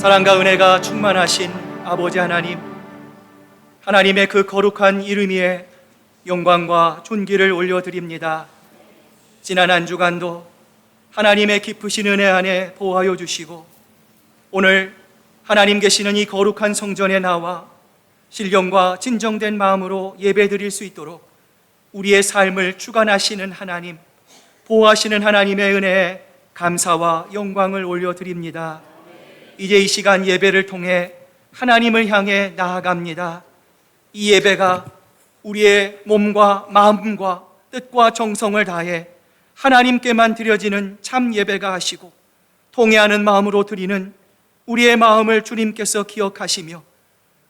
사랑과 은혜가 충만하신 아버지 하나님, 하나님의 그 거룩한 이름 위에 영광과 존귀를 올려드립니다. 지난 한 주간도 하나님의 깊으신 은혜 안에 보호하여 주시고, 오늘 하나님 계시는 이 거룩한 성전에 나와 신령과 진정된 마음으로 예배드릴 수 있도록 우리의 삶을 주관하시는 하나님, 보호하시는 하나님의 은혜에 감사와 영광을 올려드립니다. 이제 이 시간 예배를 통해 하나님을 향해 나아갑니다. 이 예배가 우리의 몸과 마음과 뜻과 정성을 다해 하나님께만 드려지는 참 예배가 하시고, 통회하는 마음으로 드리는 우리의 마음을 주님께서 기억하시며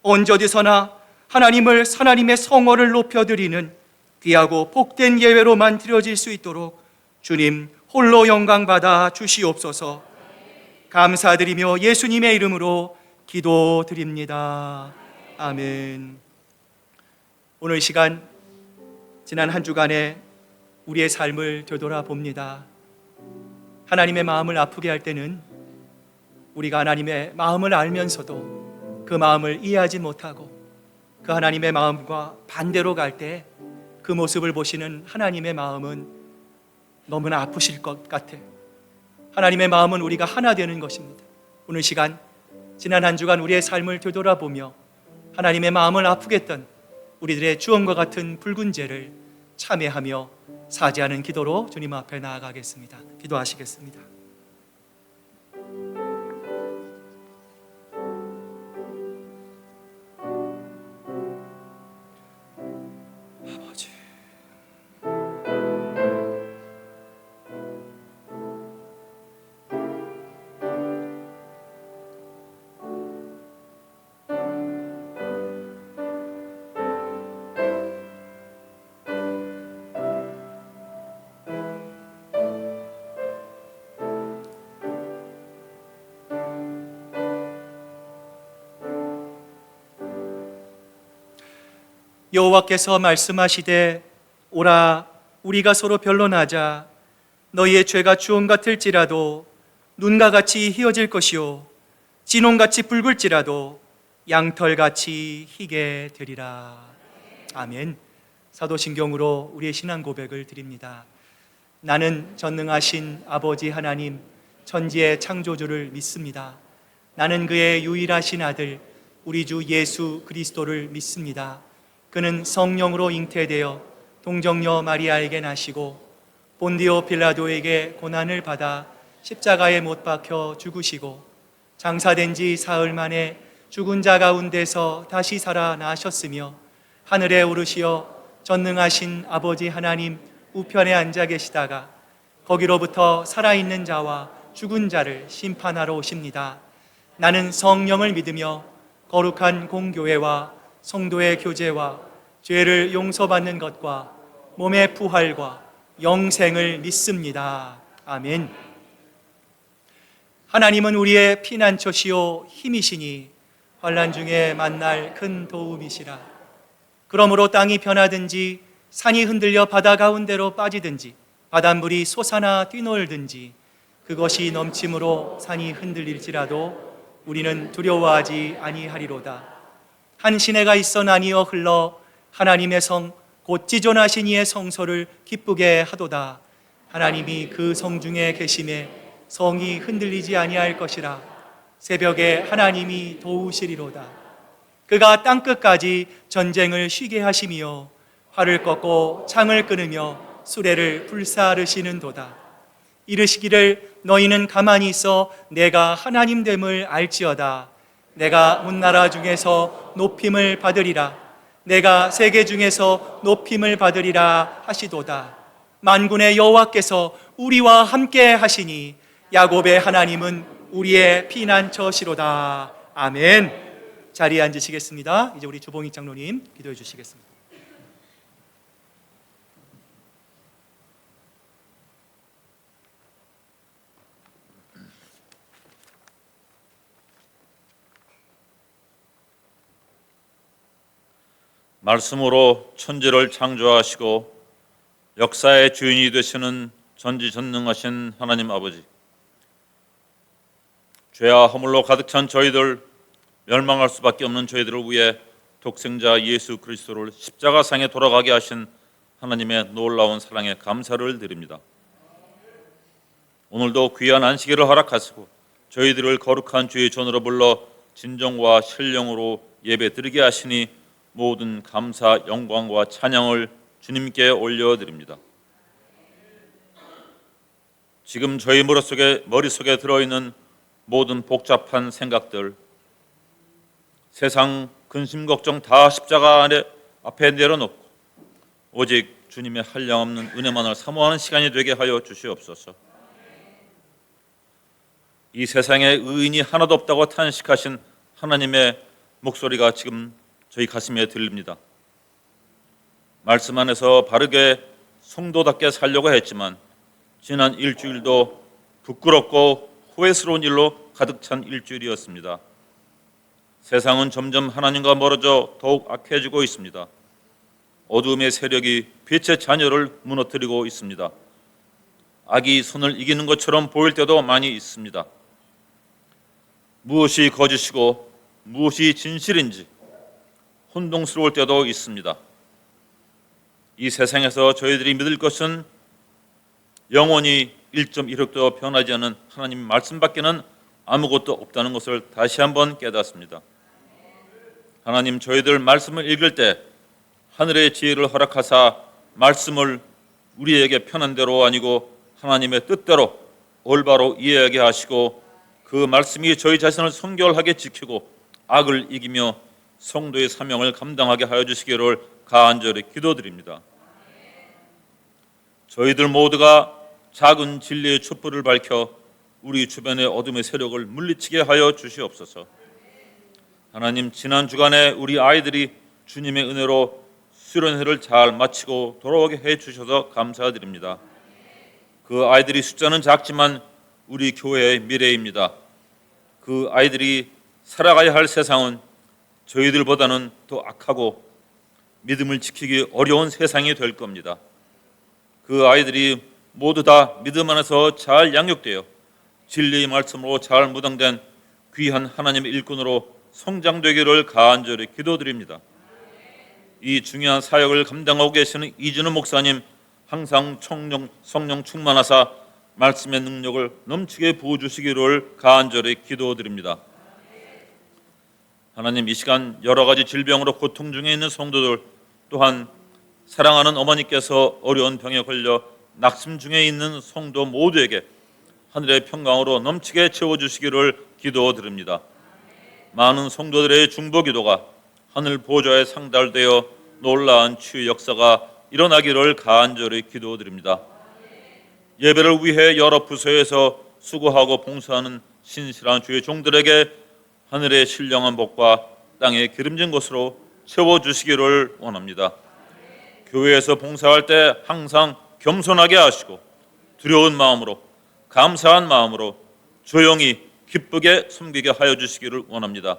언제 어디서나 하나님의 성호를 높여드리는 귀하고 복된 예배로만 드려질 수 있도록 주님 홀로 영광받아 주시옵소서. 감사드리며 예수님의 이름으로 기도드립니다. 아멘. 오늘 시간, 지난 한 주간에 우리의 삶을 되돌아봅니다. 하나님의 마음을 아프게 할 때는 우리가 하나님의 마음을 알면서도 그 마음을 이해하지 못하고 그 하나님의 마음과 반대로 갈 때 그 모습을 보시는 하나님의 마음은 너무나 아프실 것 같아. 하나님의 마음은 우리가 하나 되는 것입니다. 오늘 시간, 지난 한 주간 우리의 삶을 되돌아보며 하나님의 마음을 아프게 했던 우리들의 주홍과 같은 붉은 죄를 참회하며 사죄하는 기도로 주님 앞에 나아가겠습니다. 기도하시겠습니다. 아버지, 여호와께서 말씀하시되 오라, 우리가 서로 변론하자. 너희의 죄가 주홍 같을지라도 눈과 같이 희어질 것이요 진홍같이 붉을지라도 양털같이 희게 되리라. 아멘. 사도신경으로 우리의 신앙 고백을 드립니다. 나는 전능하신 아버지 하나님, 천지의 창조주를 믿습니다. 나는 그의 유일하신 아들 우리 주 예수 그리스도를 믿습니다. 그는 성령으로 잉태되어 동정녀 마리아에게 나시고 본디오 빌라도에게 고난을 받아 십자가에 못 박혀 죽으시고 장사된 지 사흘 만에 죽은 자 가운데서 다시 살아나셨으며 하늘에 오르시어 전능하신 아버지 하나님 우편에 앉아 계시다가 거기로부터 살아있는 자와 죽은 자를 심판하러 오십니다. 나는 성령을 믿으며 거룩한 공교회와 성도의 교제와 죄를 용서받는 것과 몸의 부활과 영생을 믿습니다. 아멘. 하나님은 우리의 피난처시요 힘이시니 환난 중에 만날 큰 도움이시라. 그러므로 땅이 변하든지 산이 흔들려 바다 가운데로 빠지든지 바닷물이 솟아나 뛰놀든지 그것이 넘침으로 산이 흔들릴지라도 우리는 두려워하지 아니하리로다. 한 시내가 있어 나뉘어 흘러 하나님의 성 곧 지존하신 이의 성소를 기쁘게 하도다. 하나님이 그 성 중에 계심에 성이 흔들리지 아니할 것이라. 새벽에 하나님이 도우시리로다. 그가 땅끝까지 전쟁을 쉬게 하시며 활을 꺾고 창을 끊으며 수레를 불사르시는도다. 이르시기를 너희는 가만히 있어 내가 하나님됨을 알지어다. 내가 온 나라 중에서 높임을 받으리라. 내가 세계 중에서 높임을 받으리라 하시도다. 만군의 여호와께서 우리와 함께 하시니 야곱의 하나님은 우리의 피난처시로다. 아멘. 자리에 앉으시겠습니다. 이제 우리 주봉익 장로님 기도해 주시겠습니다. 말씀으로 천지를 창조하시고 역사의 주인이 되시는 전지전능하신 하나님 아버지, 죄와 허물로 가득 찬 저희들, 멸망할 수밖에 없는 저희들을 위해 독생자 예수 그리스도를 십자가상에 돌아가게 하신 하나님의 놀라운 사랑에 감사를 드립니다. 오늘도 귀한 안식일을 허락하시고 저희들을 거룩한 주의 전으로 불러 진정과 신령으로 예배드리게 하시니 모든 감사, 영광과 찬양을 주님께 올려드립니다. 지금 저희 머릿속에 들어있는 모든 복잡한 생각들, 세상 근심 걱정 다 십자가 앞에 내려놓고 오직 주님의 한량없는 은혜만을 사모하는 시간이 되게 하여 주시옵소서. 이 세상에 의인이 하나도 없다고 탄식하신 하나님의 목소리가 지금 저희 가슴에 들립니다. 말씀 안에서 바르게 성도답게 살려고 했지만 지난 일주일도 부끄럽고 후회스러운 일로 가득 찬 일주일이었습니다. 세상은 점점 하나님과 멀어져 더욱 악해지고 있습니다. 어둠의 세력이 빛의 자녀를 무너뜨리고 있습니다. 악이 선을 이기는 것처럼 보일 때도 많이 있습니다. 무엇이 거짓이고 무엇이 진실인지 혼동스러울 때도 있습니다. 이 세상에서 저희들이 믿을 것은 영원히 1.1획도 변하지 않는 하나님 말씀밖에는 아무것도 없다는 것을 다시 한번 깨닫습니다. 하나님, 저희들 말씀을 읽을 때 하늘의 지혜를 허락하사 말씀을 우리에게 편한 대로 아니고 하나님의 뜻대로 올바로 이해하게 하시고 그 말씀이 저희 자신을 성결하게 지키고 악을 이기며 성도의 사명을 감당하게 하여 주시기를 간절히 기도드립니다. 저희들 모두가 작은 진리의 촛불을 밝혀 우리 주변의 어둠의 세력을 물리치게 하여 주시옵소서. 하나님, 지난 주간에 우리 아이들이 주님의 은혜로 수련회를 잘 마치고 돌아오게 해 주셔서 감사드립니다. 그 아이들이 숫자는 작지만 우리 교회의 미래입니다. 그 아이들이 살아가야 할 세상은 저희들보다는 더 악하고 믿음을 지키기 어려운 세상이 될 겁니다. 그 아이들이 모두 다 믿음 안에서 잘 양육되어 진리의 말씀으로 잘 무장된 귀한 하나님의 일꾼으로 성장되기를 간절히 기도드립니다. 이 중요한 사역을 감당하고 계시는 이진우 목사님, 항상 성령 충만하사 말씀의 능력을 넘치게 부어주시기를 간절히 기도드립니다. 하나님, 이 시간 여러 가지 질병으로 고통 중에 있는 성도들, 또한 사랑하는 어머니께서 어려운 병에 걸려 낙심 중에 있는 성도 모두에게 하늘의 평강으로 넘치게 채워주시기를 기도드립니다. 많은 성도들의 중보기도가 하늘 보좌에 상달되어 놀라운 치유 역사가 일어나기를 간절히 기도드립니다. 예배를 위해 여러 부서에서 수고하고 봉사하는 신실한 주의 종들에게 하늘의 신령한 복과 땅의 기름진 것으로 채워주시기를 원합니다. 교회에서 봉사할 때 항상 겸손하게 하시고 두려운 마음으로, 감사한 마음으로 조용히 기쁘게 섬기게 하여 주시기를 원합니다.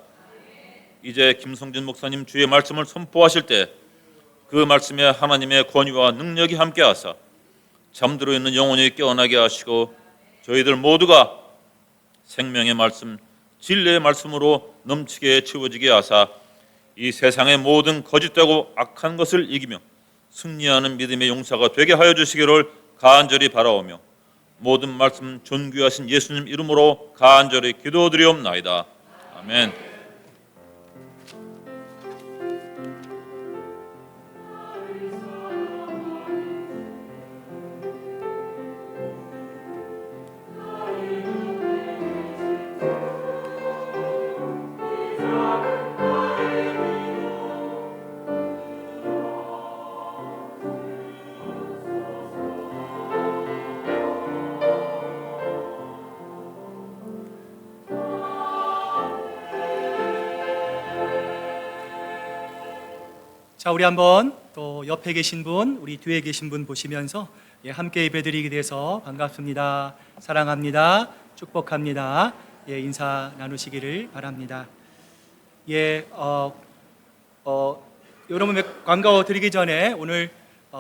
이제 김성진 목사님 주의 말씀을 선포하실 때 그 말씀에 하나님의 권위와 능력이 함께하사 잠들어 있는 영혼이 깨어나게 하시고 저희들 모두가 생명의 말씀, 진리의 말씀으로 넘치게 채워지게 하사 이 세상의 모든 거짓되고 악한 것을 이기며 승리하는 믿음의 용사가 되게 하여 주시기를 간절히 바라오며 모든 말씀 존귀하신 예수님 이름으로 간절히 기도드리옵나이다. 아멘. 자, 우리 한번 또 옆에 계신 분, 우리 뒤에 계신 분 보시면서 함께 예배드리게 돼서 반갑습니다. 사랑합니다. 축복합니다. 인사 나누시기를 바랍니다. 여러분 반가워 드리기 전에 오늘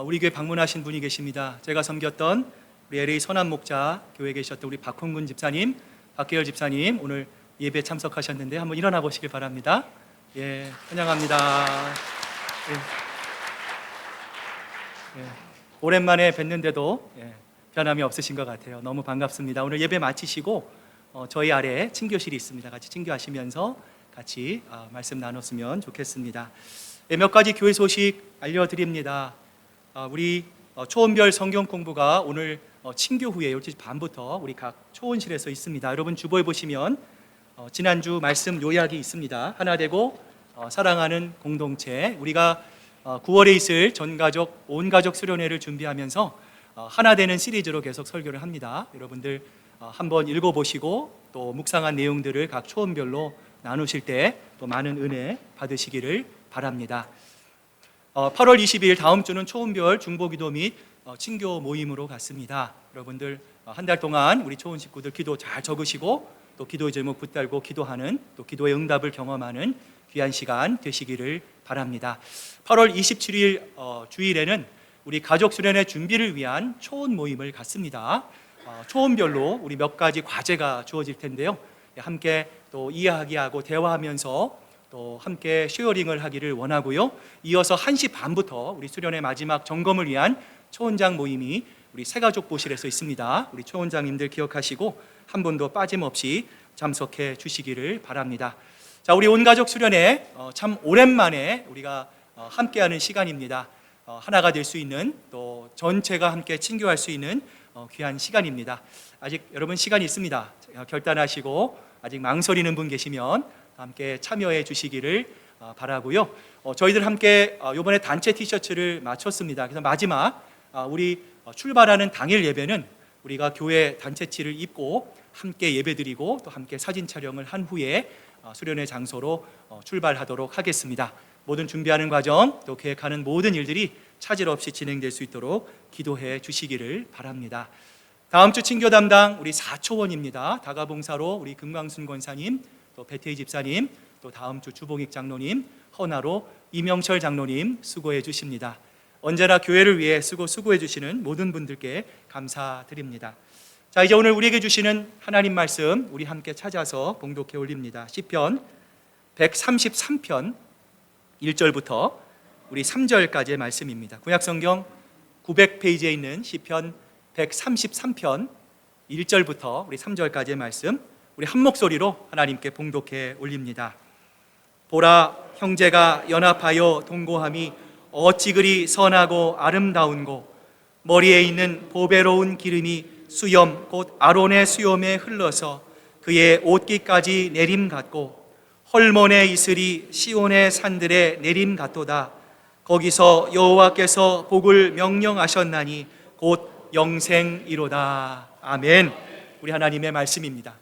우리 교회 방문하신 분이 계십니다. 제가 섬겼던 우리 LA 선한 목자 교회에 계셨던 우리 박홍근 집사님 박계열 집사님 오늘 예배 참석하셨는데 한번 일어나 보시길 바랍니다. 예, 환영합니다. 오랜만에 뵀는데도 변함이 없으신 것 같아요. 너무 반갑습니다. 오늘 예배 마치시고 저희 아래에 친교실이 있습니다. 같이 친교하시면서 같이 말씀 나눴으면 좋겠습니다. 몇 가지 교회 소식 알려드립니다. 우리 초원별 성경 공부가 오늘 친교 후에 12시 반부터 우리 각 초원실에서 있습니다. 여러분 주보에 보시면 지난주 말씀 요약이 있습니다. 하나 되고 사랑하는 공동체, 우리가 9월에 있을 전가족 온가족 수련회를 준비하면서 하나 되는 시리즈로 계속 설교를 합니다. 여러분들 한번 읽어보시고 또 묵상한 내용들을 각 초원별로 나누실 때 또 많은 은혜 받으시기를 바랍니다. 8월 22일 다음 주는 초원별 중보기도 및 친교 모임으로 갔습니다. 여러분들 한 달 동안 우리 초원 식구들 기도 잘 적으시고 또 기도의 제목 붙들고 기도하는, 또 기도의 응답을 경험하는 귀한 시간 되시기를 바랍니다. 8월 27일 주일에는 우리 가족 수련회 준비를 위한 초원 모임을 갖습니다. 초원별로 우리 몇 가지 과제가 주어질 텐데요. 함께 또 이야기하고 대화하면서 또 함께 쉐어링을 하기를 원하고요. 이어서 1시 반부터 우리 수련회 마지막 점검을 위한 초원장 모임이 우리 새가족보실에서 있습니다. 우리 초원장님들 기억하시고 한 분도 빠짐없이 참석해 주시기를 바랍니다. 자, 우리 온가족 수련회 참 오랜만에 우리가 함께하는 시간입니다. 하나가 될 수 있는, 또 전체가 함께 친교할 수 있는 귀한 시간입니다. 아직 여러분 시간이 있습니다. 결단하시고 아직 망설이는 분 계시면 함께 참여해 주시기를 바라고요. 저희들 함께 이번에 단체 티셔츠를 마쳤습니다. 그래서 마지막 우리 출발하는 당일 예배는 우리가 교회 단체티를 입고 함께 예배드리고 또 함께 사진 촬영을 한 후에 수련회 장소로 출발하도록 하겠습니다. 모든 준비하는 과정 또 계획하는 모든 일들이 차질 없이 진행될 수 있도록 기도해 주시기를 바랍니다. 다음 주 친교 담당 우리 4초원입니다. 다가봉사로 우리 금광순 권사님, 또 배태희 집사님, 또 다음 주 주봉익 장로님, 헌화로 이명철 장로님 수고해 주십니다. 언제나 교회를 위해 수고해 주시는 모든 분들께 감사드립니다. 자, 이제 오늘 우리에게 주시는 하나님 말씀 우리 함께 찾아서 봉독해 올립니다. 시편 133편 1절부터 우리 3절까지의 말씀입니다. 구약성경 900페이지에 있는 시편 133편 1절부터 우리 3절까지의 말씀 우리 한 목소리로 하나님께 봉독해 올립니다. 보라, 형제가 연합하여 동거함이 어찌 그리 선하고 아름다운고, 머리에 있는 보배로운 기름이 수염 곧 아론의 수염에 흘러서 그의 옷깃까지 내림 같고, 헐몬의 이슬이 시온의 산들에 내림 같도다. 거기서 여호와께서 복을 명령하셨나니 곧 영생이로다. 아멘. 우리 하나님의 말씀입니다.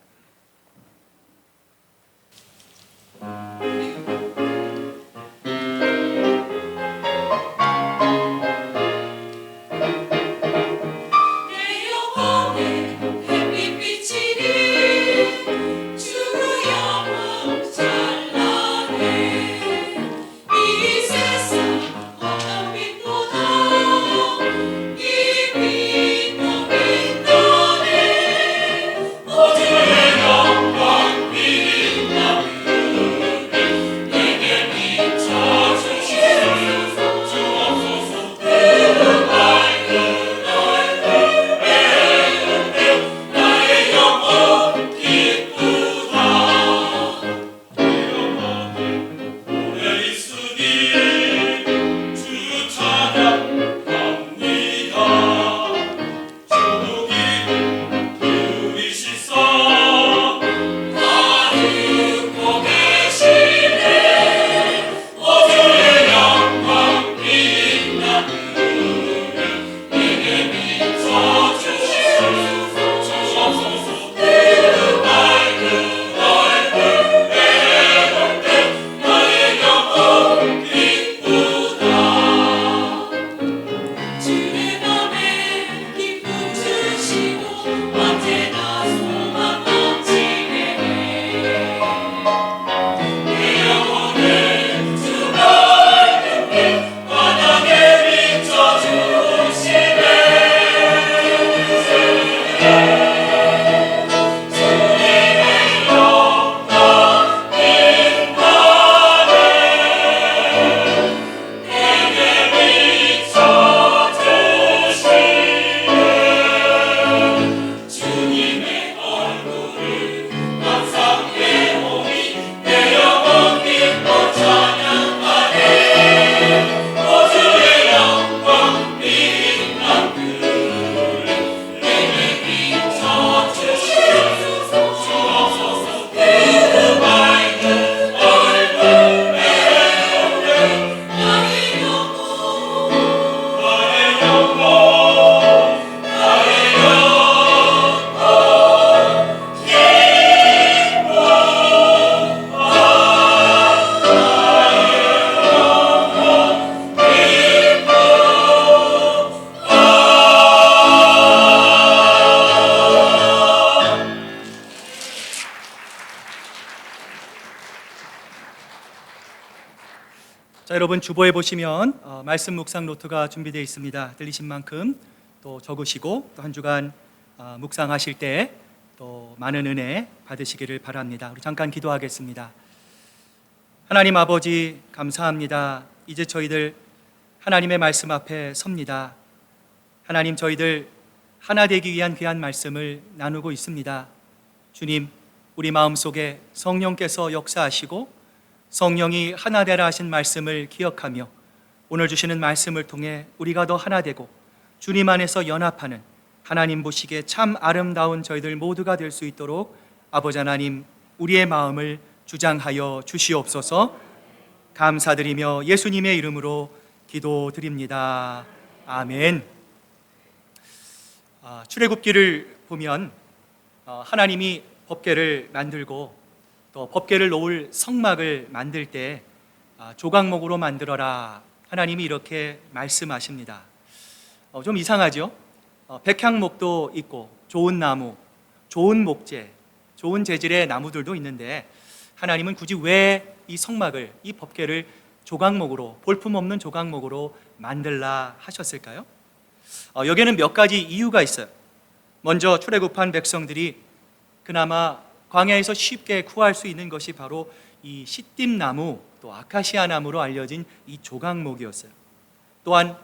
Oh, 자, 여러분 주보에 보시면 말씀 묵상 노트가 준비되어 있습니다. 들리신 만큼 또 적으시고 또 한 주간 묵상하실 때 또 많은 은혜 받으시기를 바랍니다. 우리 잠깐 기도하겠습니다. 하나님 아버지 감사합니다. 이제 저희들 하나님의 말씀 앞에 섭니다. 하나님, 저희들 하나 되기 위한 귀한 말씀을 나누고 있습니다. 주님, 우리 마음속에 성령께서 역사하시고 성령이 하나 되라 하신 말씀을 기억하며 오늘 주시는 말씀을 통해 우리가 더 하나 되고 주님 안에서 연합하는 하나님 보시기에 참 아름다운 저희들 모두가 될 수 있도록 아버지 하나님, 우리의 마음을 주장하여 주시옵소서. 감사드리며 예수님의 이름으로 기도드립니다. 아멘. 출애굽기를 보면 하나님이 법궤를 만들고 또 법궤를 놓을 성막을 만들 때 조각목으로 만들어라, 하나님이 이렇게 말씀하십니다. 좀 이상하죠? 백향목도 있고 좋은 나무, 좋은 목재, 좋은 재질의 나무들도 있는데 하나님은 굳이 왜 이 성막을, 이 법궤를 조각목으로, 볼품없는 조각목으로 만들라 하셨을까요? 여기에는 몇 가지 이유가 있어요. 먼저 출애굽한 백성들이 그나마 광야에서 쉽게 구할 수 있는 것이 바로 이 시띠나무, 또 아카시아 나무로 알려진 이 조각목이었어요. 또한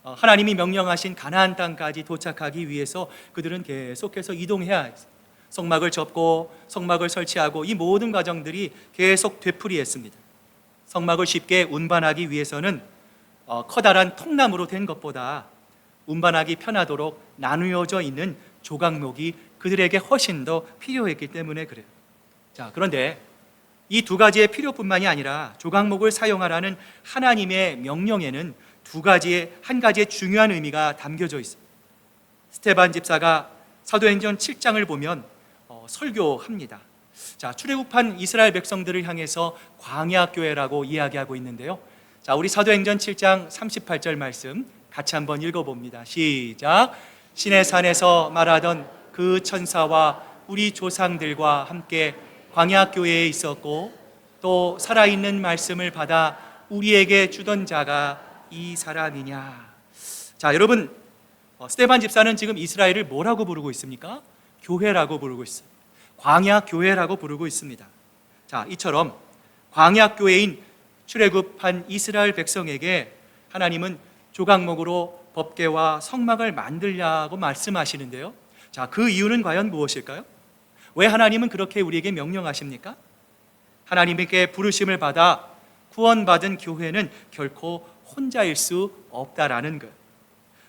하나님이 명령하신 가나안 땅까지 도착하기 위해서 그들은 계속해서 이동해야 했어요. 성막을 접고 성막을 설치하고 이 모든 과정들이 계속 되풀이했습니다. 성막을 쉽게 운반하기 위해서는 커다란 통나무로 된 것보다 운반하기 편하도록 나누어져 있는 조각목이 그들에게 훨씬 더 필요했기 때문에 그래요. 자, 그런데 이 두 가지의 필요뿐만이 아니라 조각목을 사용하라는 하나님의 명령에는 한 가지의 중요한 의미가 담겨져 있어요. 스데반 집사가 사도행전 7장을 보면 설교합니다. 자, 출애굽한 이스라엘 백성들을 향해서 광야교회라고 이야기하고 있는데요. 자, 우리 사도행전 7장 38절 말씀 같이 한번 읽어봅니다. 시작. 시내 산에서 말하던 그 천사와 우리 조상들과 함께 광야교회에 있었고 또 살아있는 말씀을 받아 우리에게 주던 자가 이 사람이냐. 자, 여러분, 스데반 집사는 지금 이스라엘을 뭐라고 부르고 있습니까? 교회라고 부르고 있어요. 광야교회라고 부르고 있습니다. 자, 이처럼 광야교회인 출애굽한 이스라엘 백성에게 하나님은 조각목으로 법궤와 성막을 만들라고 말씀하시는데요. 자, 그 이유는 과연 무엇일까요? 왜 하나님은 그렇게 우리에게 명령하십니까? 하나님께 부르심을 받아 구원받은 교회는 결코 혼자일 수 없다라는 것.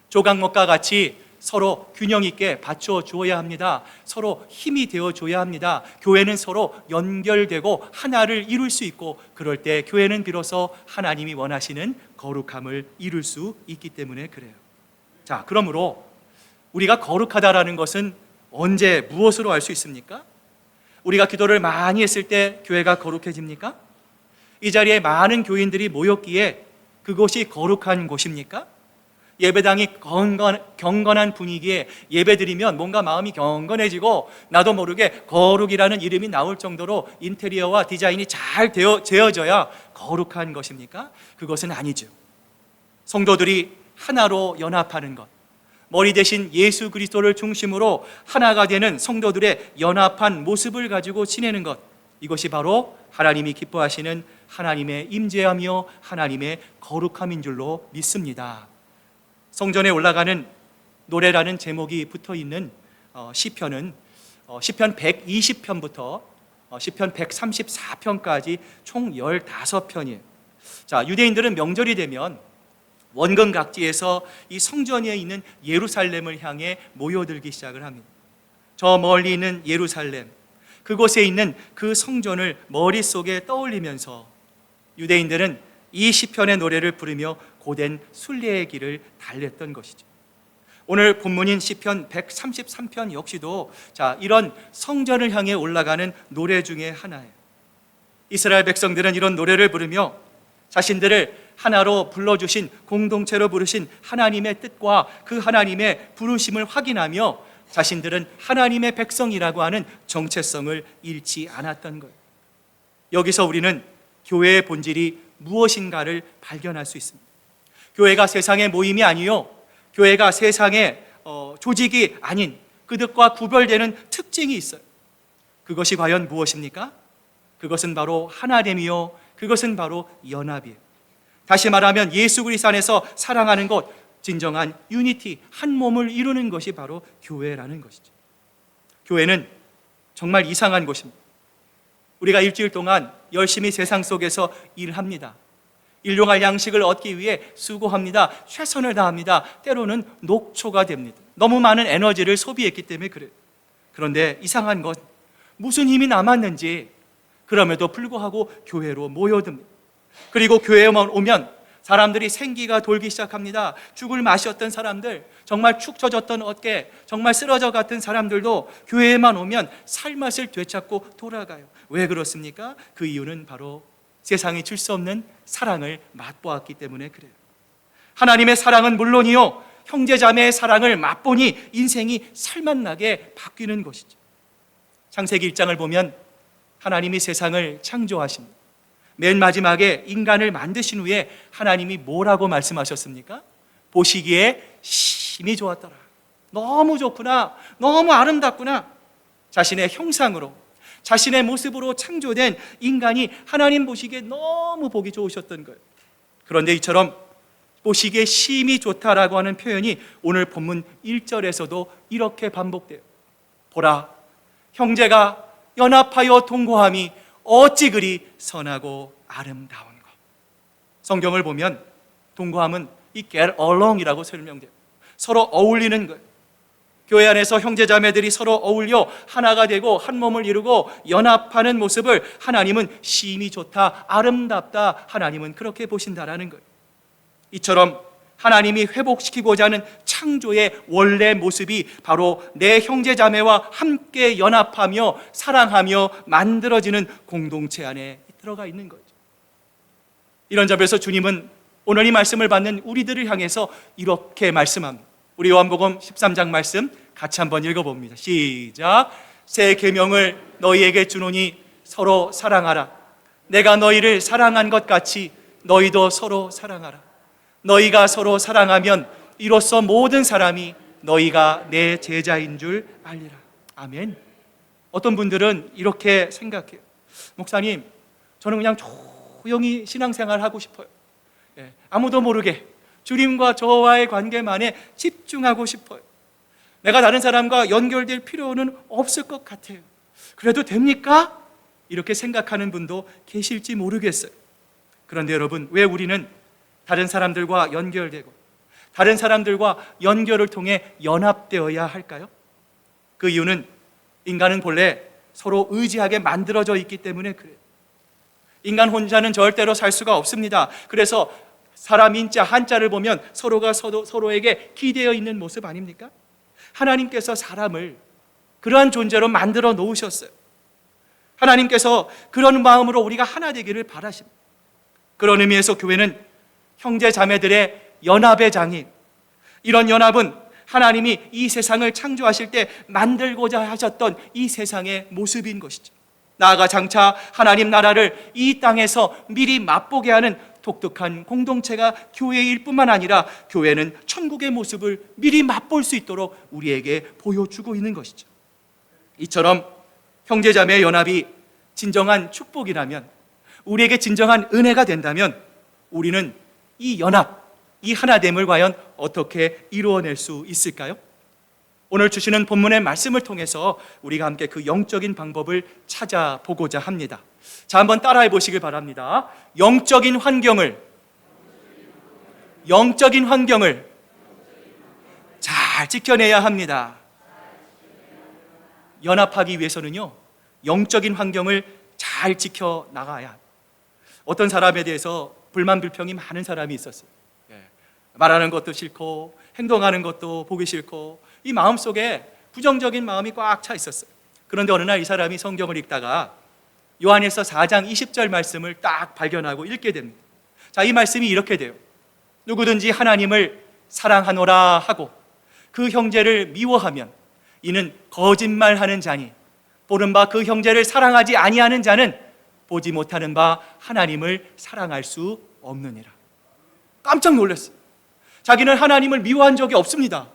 조각목과 같이 서로 균형 있게 받쳐줘야 합니다. 서로 힘이 되어줘야 합니다. 교회는 서로 연결되고 하나를 이룰 수 있고, 그럴 때 교회는 비로소 하나님이 원하시는 거룩함을 이룰 수 있기 때문에 그래요. 자, 그러므로 우리가 거룩하다라는 것은 언제 무엇으로 알 수 있습니까? 우리가 기도를 많이 했을 때 교회가 거룩해집니까? 이 자리에 많은 교인들이 모였기에 그곳이 거룩한 곳입니까? 예배당이 경건한 분위기에 예배드리면 뭔가 마음이 경건해지고 나도 모르게 거룩이라는 이름이 나올 정도로 인테리어와 디자인이 잘 되어져야 거룩한 것입니까? 그것은 아니죠. 성도들이 하나로 연합하는 것, 머리 대신 예수 그리스도를 중심으로 하나가 되는 성도들의 연합한 모습을 가지고 지내는 것, 이것이 바로 하나님이 기뻐하시는 하나님의 임재하며 하나님의 거룩함인 줄로 믿습니다. 성전에 올라가는 노래라는 제목이 붙어있는 시편은 시편 120편부터 시편 134편까지 총 15편이에요. 자, 유대인들은 명절이 되면 원근 각지에서 이 성전에 있는 예루살렘을 향해 모여들기 시작을 합니다. 저 멀리 있는 예루살렘, 그곳에 있는 그 성전을 머릿속에 떠올리면서 유대인들은 이 시편의 노래를 부르며 고된 순례의 길을 달렸던 것이죠. 오늘 본문인 시편 133편 역시도 이런 성전을 향해 올라가는 노래 중에 하나예요. 이스라엘 백성들은 이런 노래를 부르며 자신들을 하나로 불러주신, 공동체로 부르신 하나님의 뜻과 그 하나님의 부르심을 확인하며 자신들은 하나님의 백성이라고 하는 정체성을 잃지 않았던 거예요. 여기서 우리는 교회의 본질이 무엇인가를 발견할 수 있습니다. 교회가 세상의 모임이 아니요, 교회가 세상의 조직이 아닌 그들과 구별되는 특징이 있어요. 그것이 과연 무엇입니까? 그것은 바로 하나됨이요, 그것은 바로 연합이에요. 다시 말하면 예수 그리스도 안에서 사랑하는 것, 진정한 유니티, 한 몸을 이루는 것이 바로 교회라는 것이죠. 교회는 정말 이상한 곳입니다. 우리가 일주일 동안 열심히 세상 속에서 일합니다. 일용할 양식을 얻기 위해 수고합니다. 최선을 다합니다. 때로는 녹초가 됩니다. 너무 많은 에너지를 소비했기 때문에 그래요. 그런데 이상한 것, 무슨 힘이 남았는지 그럼에도 불구하고 교회로 모여듭니다. 그리고 교회에만 오면 사람들이 생기가 돌기 시작합니다. 죽을 맛이었던 사람들, 정말 축 처졌던 어깨, 정말 쓰러져 갔던 사람들도 교회에만 오면 살맛을 되찾고 돌아가요. 왜 그렇습니까? 그 이유는 바로 세상이 줄 수 없는 사랑을 맛보았기 때문에 그래요. 하나님의 사랑은 물론이요, 형제자매의 사랑을 맛보니 인생이 살맛나게 바뀌는 것이죠. 창세기 1장을 보면 하나님이 세상을 창조하십니다. 맨 마지막에 인간을 만드신 후에 하나님이 뭐라고 말씀하셨습니까? 보시기에 심히 좋았더라. 너무 좋구나, 너무 아름답구나. 자신의 형상으로, 자신의 모습으로 창조된 인간이 하나님 보시기에 너무 보기 좋으셨던 거예요. 그런데 이처럼 보시기에 심히 좋다라고 하는 표현이 오늘 본문 1절에서도 이렇게 반복돼요. 보라, 형제가 연합하여 동거함이 어찌 그리 선하고 아름다운 것. 성경을 보면 동거함은 이 get along이라고 설명돼요. 서로 어울리는 거예요. 교회 안에서 형제자매들이 서로 어울려 하나가 되고 한 몸을 이루고 연합하는 모습을 하나님은 심히 좋다, 아름답다, 하나님은 그렇게 보신다라는 거예요. 이처럼 하나님이 회복시키고자 하는 창조의 원래 모습이 바로 내 형제자매와 함께 연합하며 사랑하며 만들어지는 공동체 안에 들어가 있는 거죠. 이런 점에서 주님은 오늘 이 말씀을 받는 우리들을 향해서 이렇게 말씀합니다. 우리 요한복음 13장 말씀 같이 한번 읽어봅니다. 시작. 새 계명을 너희에게 주노니 서로 사랑하라. 내가 너희를 사랑한 것 같이 너희도 서로 사랑하라. 너희가 서로 사랑하면 이로써 모든 사람이 너희가 내 제자인 줄 알리라. 아멘. 어떤 분들은 이렇게 생각해요. 목사님, 저는 그냥 조용히 신앙생활 하고 싶어요. 아무도 모르게 주님과 저와의 관계만에 집중하고 싶어요. 내가 다른 사람과 연결될 필요는 없을 것 같아요. 그래도 됩니까? 이렇게 생각하는 분도 계실지 모르겠어요. 그런데 여러분, 왜 우리는 다른 사람들과 연결되고 다른 사람들과 연결을 통해 연합되어야 할까요? 그 이유는 인간은 본래 서로 의지하게 만들어져 있기 때문에 그래요. 인간 혼자는 절대로 살 수가 없습니다. 그래서 사람 인자 한자를 보면 서로가 서로에게 기대어 있는 모습 아닙니까? 하나님께서 사람을 그러한 존재로 만들어 놓으셨어요. 하나님께서 그런 마음으로 우리가 하나 되기를 바라십니다. 그런 의미에서 교회는 형제 자매들의 연합의 장이, 이런 연합은 하나님이 이 세상을 창조하실 때 만들고자 하셨던 이 세상의 모습인 것이죠. 나아가 장차 하나님 나라를 이 땅에서 미리 맛보게 하는 독특한 공동체가 교회일 뿐만 아니라 교회는 천국의 모습을 미리 맛볼 수 있도록 우리에게 보여주고 있는 것이죠. 이처럼 형제자매의 연합이 진정한 축복이라면, 우리에게 진정한 은혜가 된다면 우리는 이 연합, 이 하나됨을 과연 어떻게 이루어낼 수 있을까요? 오늘 주시는 본문의 말씀을 통해서 우리가 함께 그 영적인 방법을 찾아보고자 합니다. 자, 한번 따라해 보시길 바랍니다. 영적인 환경을 잘 지켜내야 합니다. 연합하기 위해서는요, 영적인 환경을 잘 지켜나가야 합니다. 어떤 사람에 대해서 불만 불평이 많은 사람이 있었어요. 말하는 것도 싫고 행동하는 것도 보기 싫고 이 마음속에 부정적인 마음이 꽉 차 있었어요. 그런데 어느 날 이 사람이 성경을 읽다가 요한일서 4장 20절 말씀을 딱 발견하고 읽게 됩니다. 자, 이 말씀이 이렇게 돼요. 누구든지 하나님을 사랑하노라 하고 그 형제를 미워하면 이는 거짓말하는 자니, 보는 바 그 형제를 사랑하지 아니하는 자는 보지 못하는 바 하나님을 사랑할 수 없느니라. 깜짝 놀랐어요. 자기는 하나님을 미워한 적이 없습니다.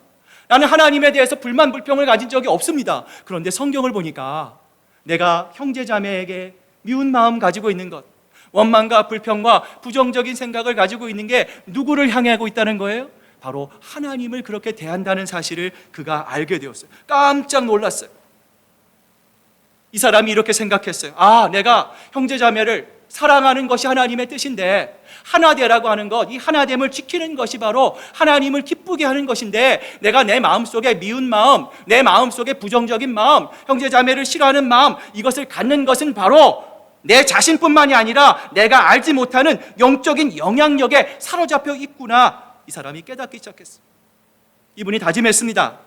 나는 하나님에 대해서 불만 불평을 가진 적이 없습니다. 그런데 성경을 보니까 내가 형제자매에게 미운 마음 가지고 있는 것, 원망과 불평과 부정적인 생각을 가지고 있는 게 누구를 향하고 있다는 거예요? 바로 하나님을 그렇게 대한다는 사실을 그가 알게 되었어요. 깜짝 놀랐어요. 이 사람이 이렇게 생각했어요. 내가 형제자매를 사랑하는 것이 하나님의 뜻인데, 하나되라고 하는 것, 이 하나됨을 지키는 것이 바로 하나님을 기쁘게 하는 것인데, 내가 내 마음속에 미운 마음, 내 마음속에 부정적인 마음, 형제자매를 싫어하는 마음, 이것을 갖는 것은 바로 내 자신뿐만이 아니라 내가 알지 못하는 영적인 영향력에 사로잡혀 있구나. 이 사람이 깨닫기 시작했어요. 이분이 다짐했습니다.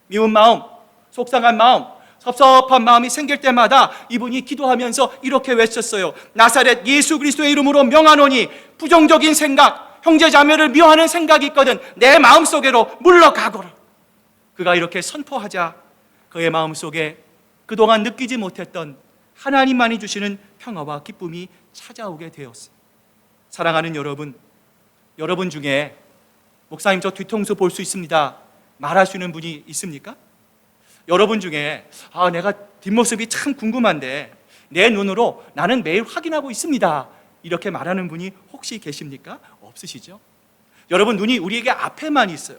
미운 마음, 속상한 마음, 섭섭한 마음이 생길 때마다 이분이 기도하면서 이렇게 외쳤어요. 나사렛 예수 그리스도의 이름으로 명하노니 부정적인 생각, 형제자매를 미워하는 생각이 있거든 내 마음속으로 물러가거라. 그가 이렇게 선포하자 그의 마음속에 그동안 느끼지 못했던 하나님만이 주시는 평화와 기쁨이 찾아오게 되었어요. 사랑하는 여러분, 여러분 중에 목사님 저 뒤통수 볼 수 있습니다 말할 수 있는 분이 있습니까? 여러분 중에 내가 뒷모습이 참 궁금한데 내 눈으로 나는 매일 확인하고 있습니다 이렇게 말하는 분이 혹시 계십니까? 없으시죠? 여러분, 눈이 우리에게 앞에만 있어요.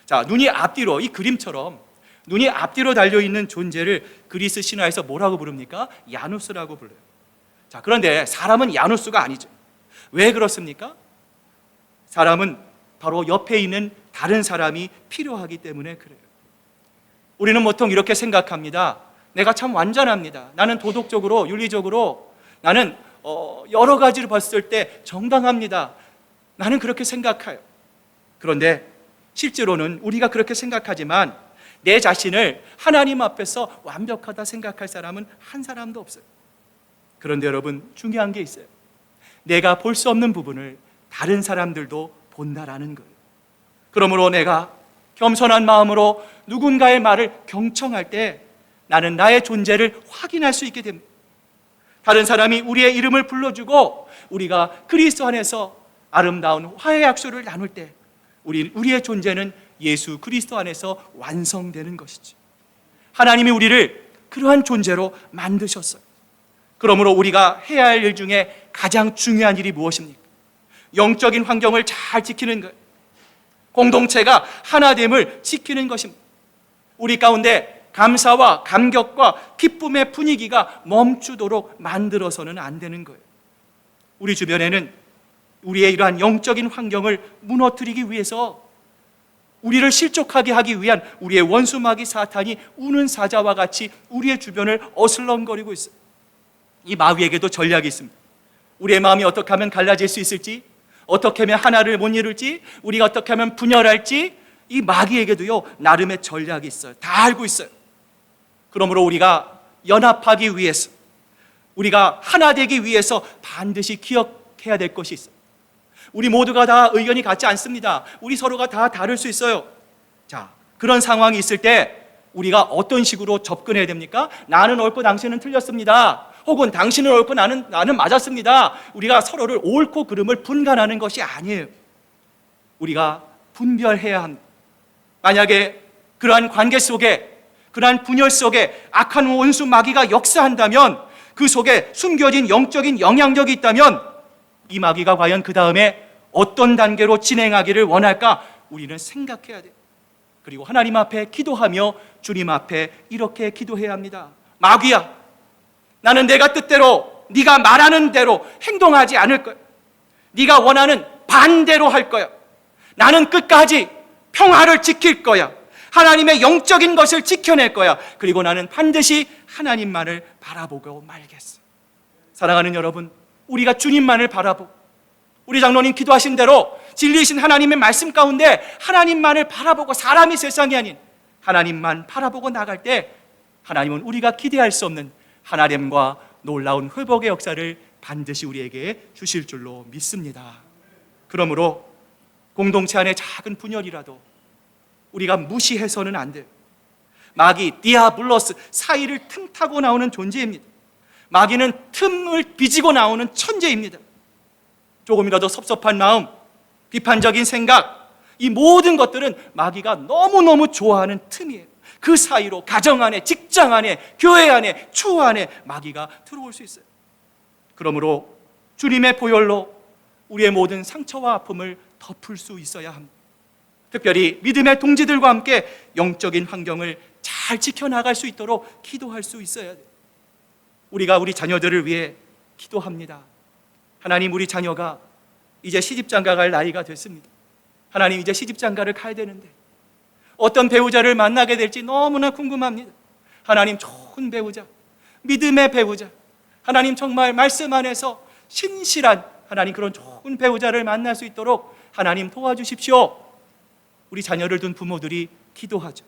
자, 눈이 앞뒤로, 이 그림처럼 눈이 앞뒤로 달려있는 존재를 그리스 신화에서 뭐라고 부릅니까? 야누스라고 불러요. 자, 그런데 사람은 야누스가 아니죠. 왜 그렇습니까? 사람은 바로 옆에 있는 다른 사람이 필요하기 때문에 그래요. 우리는 보통 이렇게 생각합니다. 내가 참 완전합니다. 나는 도덕적으로, 윤리적으로, 나는 여러 가지를 봤을 때 정당합니다. 나는 그렇게 생각해요. 그런데 실제로는 우리가 그렇게 생각하지만 내 자신을 하나님 앞에서 완벽하다 생각할 사람은 한 사람도 없어요. 그런데 여러분, 중요한 게 있어요. 내가 볼 수 없는 부분을 다른 사람들도 본다라는 거예요. 그러므로 내가 겸손한 마음으로 누군가의 말을 경청할 때 나는 나의 존재를 확인할 수 있게 됩니다. 다른 사람이 우리의 이름을 불러주고 우리가 그리스도 안에서 아름다운 화해 약속을 나눌 때 우리의 존재는 예수 그리스도 안에서 완성되는 것이지. 하나님이 우리를 그러한 존재로 만드셨어요. 그러므로 우리가 해야 할 일 중에 가장 중요한 일이 무엇입니까? 영적인 환경을 잘 지키는 것, 공동체가 하나됨을 지키는 것입니다. 우리 가운데 감사와 감격과 기쁨의 분위기가 멈추도록 만들어서는 안 되는 거예요. 우리 주변에는 우리의 이러한 영적인 환경을 무너뜨리기 위해서, 우리를 실족하게 하기 위한 우리의 원수 마귀 사탄이 우는 사자와 같이 우리의 주변을 어슬렁거리고 있어요. 이 마귀에게도 전략이 있습니다. 우리의 마음이 어떻게 하면 갈라질 수 있을지, 어떻게 하면 하나를 못 이룰지, 우리가 어떻게 하면 분열할지, 이 마귀에게도요 나름의 전략이 있어요. 다 알고 있어요. 그러므로 우리가 연합하기 위해서, 우리가 하나 되기 위해서 반드시 기억해야 될 것이 있어요. 우리 모두가 다 의견이 같지 않습니다. 우리 서로가 다 다를 수 있어요. 자, 그런 상황이 있을 때 우리가 어떤 식으로 접근해야 됩니까? 나는 옳고 당신은 틀렸습니다. 혹은 당신은 옳고 나는 맞았습니다. 우리가 서로를 옳고 그름을 분간하는 것이 아니에요. 우리가 분별해야 합니다. 만약에 그러한 관계 속에, 그러한 분열 속에 악한 원수 마귀가 역사한다면, 그 속에 숨겨진 영적인 영향력이 있다면 이 마귀가 과연 그 다음에 어떤 단계로 진행하기를 원할까? 우리는 생각해야 돼요. 그리고 하나님 앞에 기도하며 주님 앞에 이렇게 기도해야 합니다. 마귀야, 나는 내가 뜻대로, 네가 말하는 대로 행동하지 않을 거야. 네가 원하는 반대로 할 거야. 나는 끝까지 평화를 지킬 거야. 하나님의 영적인 것을 지켜낼 거야. 그리고 나는 반드시 하나님만을 바라보고 말겠어. 사랑하는 여러분, 우리가 주님만을 바라보고, 우리 장로님 기도하신 대로 진리이신 하나님의 말씀 가운데 하나님만을 바라보고, 사람이 세상이 아닌 하나님만 바라보고 나갈 때 하나님은 우리가 기대할 수 없는 하나됨과 놀라운 회복의 역사를 반드시 우리에게 주실 줄로 믿습니다. 그러므로 공동체 안의 작은 분열이라도 우리가 무시해서는 안 돼요. 마귀, 디아블로스, 사이를 틈타고 나오는 존재입니다. 마귀는 틈을 비지고 나오는 천재입니다. 조금이라도 섭섭한 마음, 비판적인 생각, 이 모든 것들은 마귀가 너무너무 좋아하는 틈이에요. 그 사이로 가정 안에, 직장 안에, 교회 안에, 추후 안에 마귀가 들어올 수 있어요. 그러므로 주님의 보혈로 우리의 모든 상처와 아픔을 덮을 수 있어야 합니다. 특별히 믿음의 동지들과 함께 영적인 환경을 잘 지켜나갈 수 있도록 기도할 수 있어야 돼요. 우리가 우리 자녀들을 위해 기도합니다. 하나님, 우리 자녀가 이제 시집장가 갈 나이가 됐습니다. 하나님, 이제 시집장가를 가야 되는데 어떤 배우자를 만나게 될지 너무나 궁금합니다. 하나님, 좋은 배우자, 믿음의 배우자, 하나님 정말 말씀 안에서 신실한 하나님 그런 좋은 배우자를 만날 수 있도록 하나님 도와주십시오. 우리 자녀를 둔 부모들이 기도하죠.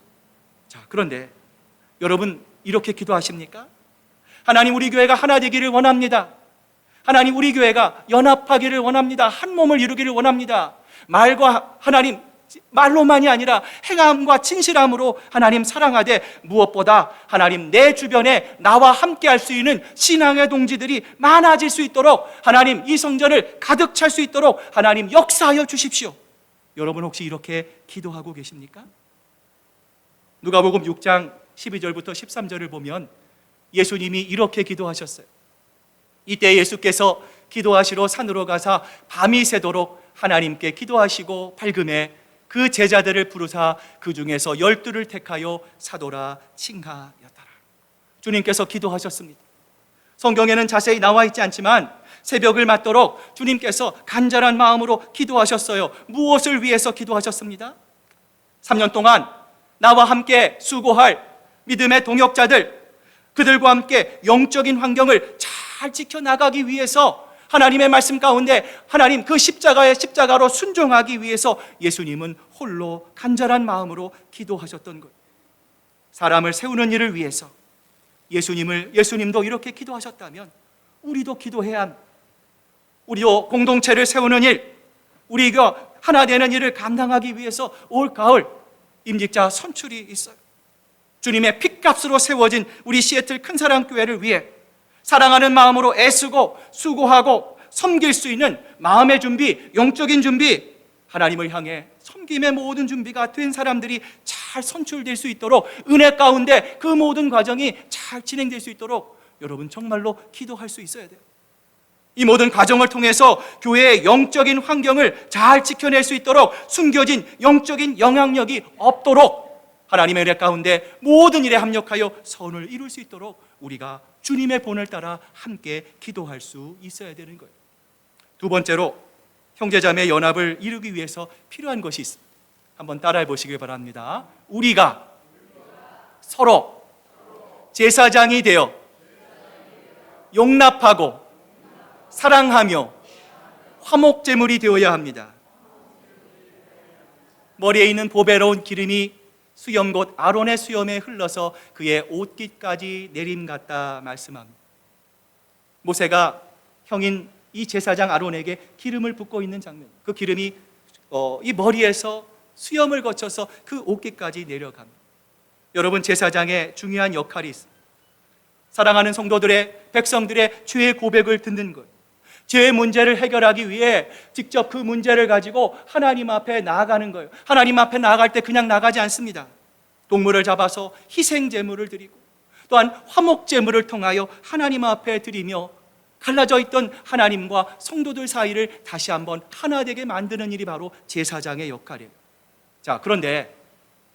자, 그런데 여러분 이렇게 기도하십니까? 하나님, 우리 교회가 하나 되기를 원합니다. 하나님, 우리 교회가 연합하기를 원합니다. 한 몸을 이루기를 원합니다. 말과 하나님, 말로만이 아니라 행함과 진실함으로 하나님 사랑하되 무엇보다 하나님 내 주변에 나와 함께 할 수 있는 신앙의 동지들이 많아질 수 있도록 하나님 이 성전을 가득 찰 수 있도록 하나님 역사하여 주십시오. 여러분 혹시 이렇게 기도하고 계십니까? 누가복음 6장 12절부터 13절을 보면 예수님이 이렇게 기도하셨어요. 이때 예수께서 기도하시러 산으로 가사 밤이 새도록 하나님께 기도하시고 밝음에 그 제자들을 부르사 그 중에서 12를 택하여 사도라 칭하였더라. 주님께서 기도하셨습니다. 성경에는 자세히 나와 있지 않지만 새벽을 맞도록 주님께서 간절한 마음으로 기도하셨어요. 무엇을 위해서 기도하셨습니다? 3년 동안 나와 함께 수고할 믿음의 동역자들, 그들과 함께 영적인 환경을 잘 지켜나가기 위해서 하나님의 말씀 가운데 하나님 그 십자가로 순종하기 위해서 예수님은 홀로 간절한 마음으로 기도하셨던 것. 사람을 세우는 일을 위해서 예수님도 이렇게 기도하셨다면 우리도 기도해야 합니다. 우리도 공동체를 세우는 일, 우리가 하나 되는 일을 감당하기 위해서 올 가을 임직자 선출이 있어요. 주님의 핏값으로 세워진 우리 시애틀 큰사랑교회를 위해 사랑하는 마음으로 애쓰고 수고하고 섬길 수 있는 마음의 준비, 영적인 준비, 하나님을 향해 섬김의 모든 준비가 된 사람들이 잘 선출될 수 있도록 은혜 가운데 그 모든 과정이 잘 진행될 수 있도록 여러분 정말로 기도할 수 있어야 돼요. 이 모든 과정을 통해서 교회의 영적인 환경을 잘 지켜낼 수 있도록 숨겨진 영적인 영향력이 없도록 하나님의 은혜 가운데 모든 일에 합력하여 선을 이룰 수 있도록 우리가 주님의 본을 따라 함께 기도할 수 있어야 되는 거예요. 두 번째로 형제자매 연합을 이루기 위해서 필요한 것이 있습니다. 한번 따라해 보시길 바랍니다. 우리가 서로 제사장이 되어 용납하고 사랑하며 화목제물이 되어야 합니다. 머리에 있는 보배로운 기름이 수염 곧 아론의 수염에 흘러서 그의 옷깃까지 내림같다 말씀합니다. 모세가 형인 이 제사장 아론에게 기름을 붓고 있는 장면, 그 기름이 이 머리에서 수염을 거쳐서 그 옷깃까지 내려갑니다. 여러분, 제사장의 중요한 역할이 있습니다. 사랑하는 성도들의, 백성들의 죄의 고백을 듣는 것, 죄의 문제를 해결하기 위해 직접 그 문제를 가지고 하나님 앞에 나아가는 거예요. 하나님 앞에 나아갈 때 그냥 나가지 않습니다. 동물을 잡아서 희생제물을 드리고 또한 화목제물을 통하여 하나님 앞에 드리며 갈라져 있던 하나님과 성도들 사이를 다시 한번 하나 되게 만드는 일이 바로 제사장의 역할이에요. 자, 그런데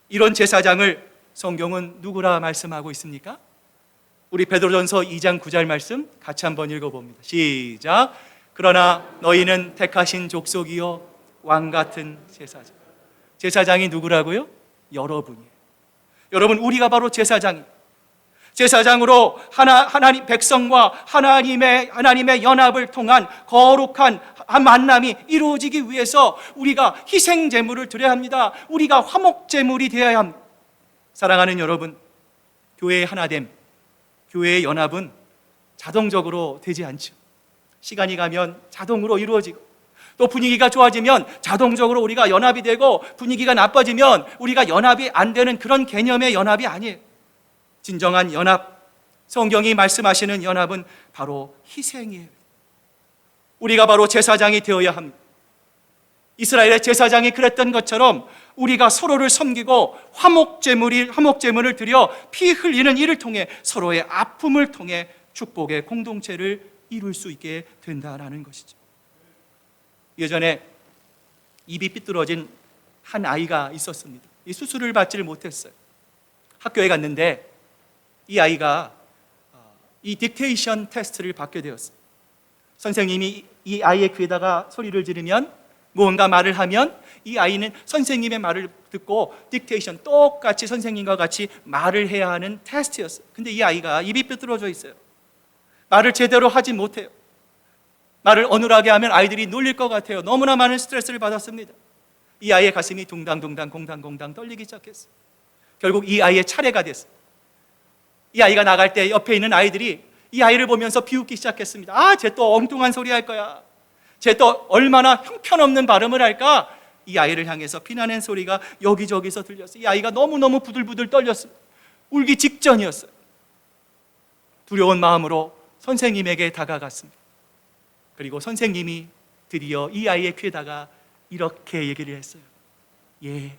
이런 제사장을 성경은 누구라 말씀하고 있습니까? 우리 베드로전서 2장 9절 말씀 같이 한번 읽어봅니다. 시작. 그러나 너희는 택하신 족속이요 왕같은 제사장. 제사장이 누구라고요? 여러분이에요. 여러분, 우리가 바로 제사장으로 하나님 백성과 하나님의 연합을 통한 거룩한 만남이 이루어지기 위해서 우리가 희생 제물을 드려야 합니다. 우리가 화목 제물이 되어야 합니다. 사랑하는 여러분, 교회의 하나됨, 교회의 연합은 자동적으로 되지 않죠. 시간이 가면 자동으로 이루어지고 또 분위기가 좋아지면 자동적으로 우리가 연합이 되고 분위기가 나빠지면 우리가 연합이 안 되는 그런 개념의 연합이 아니에요. 진정한 연합, 성경이 말씀하시는 연합은 바로 희생이에요. 우리가 바로 제사장이 되어야 합니다. 이스라엘의 제사장이 그랬던 것처럼 우리가 서로를 섬기고 화목제물을 드려 피 흘리는 이를 통해 서로의 아픔을 통해 축복의 공동체를 이룰 수 있게 된다는 것이죠. 예전에 입이 삐뚤어진 한 아이가 있었습니다. 이 수술을 받지를 못했어요. 학교에 갔는데 이 아이가 이 딕테이션 테스트를 받게 되었어요. 선생님이 이 아이의 귀에다가 소리를 지르면, 무언가 말을 하면 이 아이는 선생님의 말을 듣고 딕테이션, 똑같이 선생님과 같이 말을 해야 하는 테스트였어요. 근데 이 아이가 입이 삐뚤어져 있어요. 말을 제대로 하지 못해요. 말을 어눌하게 하면 아이들이 놀릴 것 같아요. 너무나 많은 스트레스를 받았습니다. 이 아이의 가슴이 둥당둥당 공당공당 떨리기 시작했어요. 결국 이 아이의 차례가 됐어요. 이 아이가 나갈 때 옆에 있는 아이들이 이 아이를 보면서 비웃기 시작했습니다. 아, 쟤 또 엉뚱한 소리 할 거야. 쟤 또 얼마나 형편없는 발음을 할까? 이 아이를 향해서 비난의 소리가 여기저기서 들렸어요. 이 아이가 너무너무 부들부들 떨렸어요. 울기 직전이었어요. 두려운 마음으로 선생님에게 다가갔습니다. 그리고 선생님이 드디어 이 아이의 귀에다가 이렇게 얘기를 했어요. 예,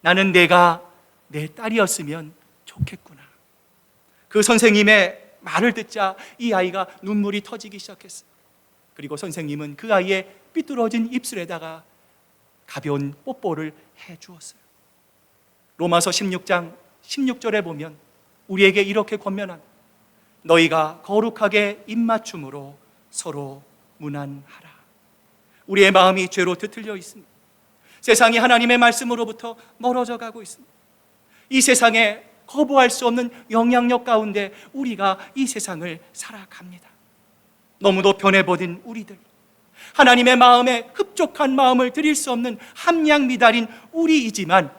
나는 내가 내 딸이었으면 좋겠구나. 그 선생님의 말을 듣자 이 아이가 눈물이 터지기 시작했어요. 그리고 선생님은 그 아이의 삐뚤어진 입술에다가 가벼운 뽀뽀를 해 주었어요. 로마서 16장 16절에 보면 우리에게 이렇게 권면합니다. 너희가 거룩하게 입맞춤으로 서로 문안하라. 우리의 마음이 죄로 뒤틀려 있습니다. 세상이 하나님의 말씀으로부터 멀어져 가고 있습니다. 이 세상에 거부할 수 없는 영향력 가운데 우리가 이 세상을 살아갑니다. 너무도 변해버린 우리들, 하나님의 마음에 흡족한 마음을 드릴 수 없는 함량미달인 우리이지만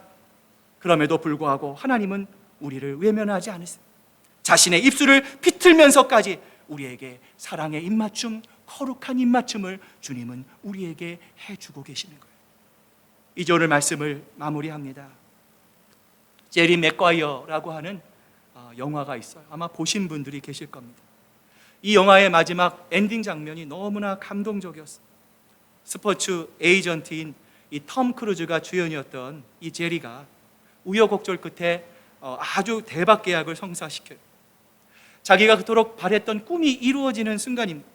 그럼에도 불구하고 하나님은 우리를 외면하지 않으세요. 자신의 입술을 비틀면서까지 우리에게 사랑의 입맞춤, 거룩한 입맞춤을 주님은 우리에게 해주고 계시는 거예요. 이제 오늘 말씀을 마무리합니다. 제리 맥과이어라고 하는 영화가 있어요. 아마 보신 분들이 계실 겁니다. 이 영화의 마지막 엔딩 장면이 너무나 감동적이었어요. 스포츠 에이전트인 이 톰 크루즈가 주연이었던 이 제리가 우여곡절 끝에 아주 대박 계약을 성사시켜요. 자기가 그토록 바랬던 꿈이 이루어지는 순간입니다.